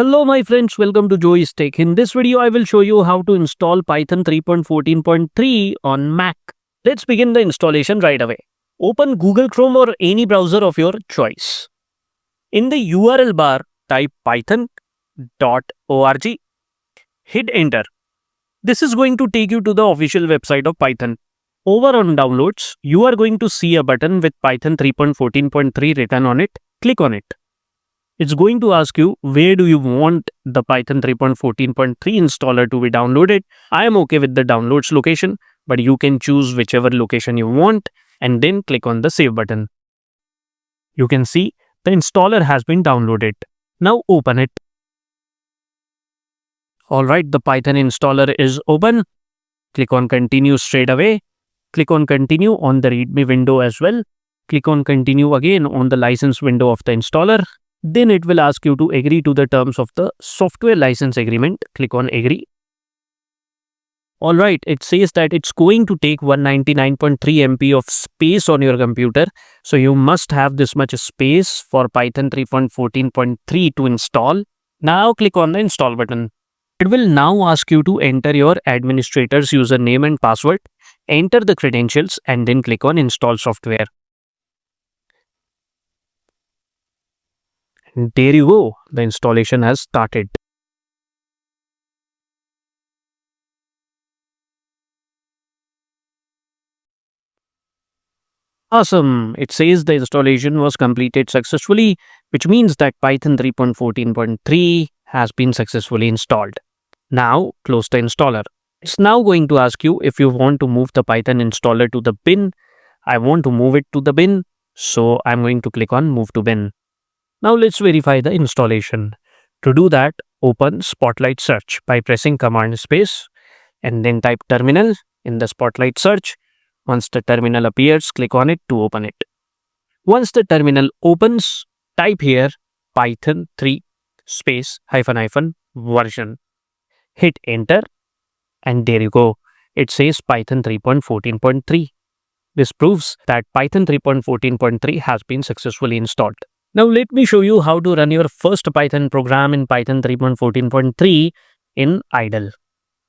Hello my friends, welcome to Joey's Tech. In this video, I will show you how to install Python 3.14.3 on Mac. Let's begin the installation right away. Open Google Chrome or any browser of your choice. In the URL bar, type python.org. Hit enter. This is going to take you to the official website of Python. Over on downloads, you are going to see a button with Python 3.14.3 written on it. Click on it. It's going to ask you where do you want the Python 3.14.3 installer to be downloaded. I am okay with the downloads location, but you can choose whichever location you want and then click on the save button. You can see the installer has been downloaded. Now open it. Alright, the Python installer is open. Click on continue straight away. Click on continue on the readme window as well. Click on continue again on the license window of the installer. Then it will ask you to agree to the terms of the software license agreement. Click on agree. Alright, it says that it's going to take 199.3 MB of space on your computer. So you must have this much space for Python 3.14.3 to install. Now click on the install button. It will now ask you to enter your administrator's username and password. Enter the credentials and then click on install software. And there you go, the installation has started. Awesome, it says the installation was completed successfully, which means that Python 3.14.3 has been successfully installed. Now close the installer. It's now going to ask you if you want to move the Python installer to the bin. I want to move it to the bin, so I'm going to click on move to bin. Now let's verify the installation. To do that, open Spotlight Search by pressing Command Space and then type terminal in the Spotlight Search. Once the terminal appears, click on it to open it. Once the terminal opens, type here Python 3 space hyphen version. Hit enter and there you go. It says Python 3.14.3. This proves that Python 3.14.3 has been successfully installed. Now let me show you how to run your first Python program in Python 3.14.3 in idle.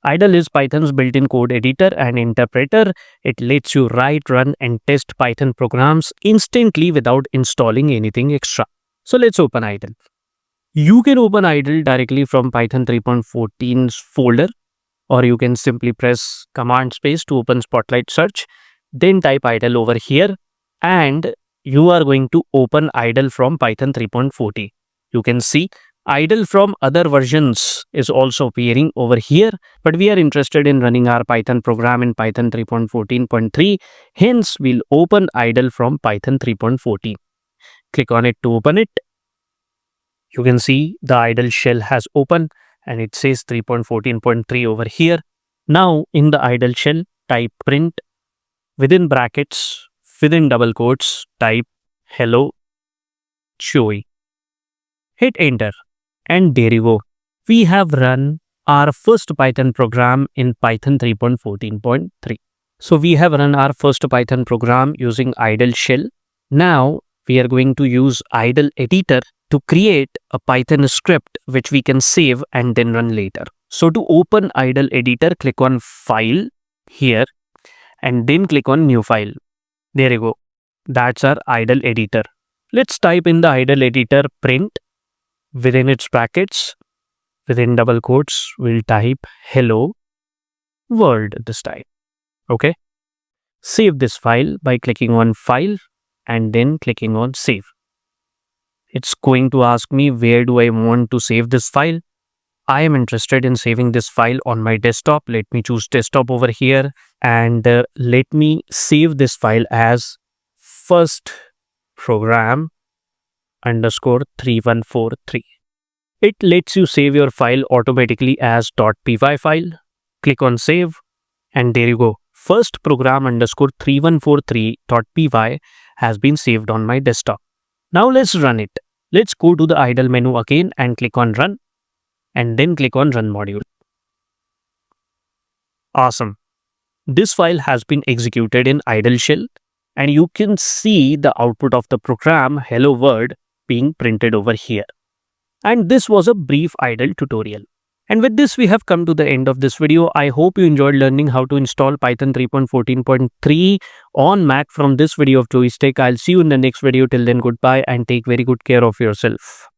Idle is Python's built-in code editor and interpreter. It lets you write, run and test Python programs instantly without installing anything extra. So let's open idle. You can open idle directly from Python 3.14's folder, or you can simply press Command Space to open Spotlight Search, then type idle over here and you are going to open idle from Python 3.40. You can see idle from other versions is also appearing over here, but we are interested in running our Python program in Python 3.14.3. Hence, we'll open idle from Python 3.40. Click on it to open it. You can see the idle shell has opened and it says 3.14.3 over here. Now, in the idle shell, type print within brackets, within double quotes, type hello Joey. Hit enter and there you go. We have run our first Python program in Python 3.14.3. So we have run our first Python program using idle shell. Now we are going to use idle editor to create a Python script which we can save and then run later. So to open idle editor, click on file here and then click on new file. There you go. That's our idle editor. Let's type in the idle editor print within its brackets. Within double quotes, we'll type hello world this time. Okay. Save this file by clicking on file and then clicking on save. It's going to ask me where do I want to save this file. I am interested in saving this file on my desktop. Let me choose desktop over here and let me save this file as first program _3143. It lets you save your file automatically as .py file. Click on save and there you go. First program _3143.py has been saved on my desktop. Now let's run it. Let's go to the idle menu again and click on run. And then click on run module. Awesome. This file has been executed in idle shell and you can see the output of the program hello world being printed over here. And this was a brief idle tutorial. And with this, we have come to the end of this video. I hope you enjoyed learning how to install Python 3.14.3 on Mac from this video of Joey's Tech. I'll see you in the next video. Till then, goodbye and take very good care of yourself.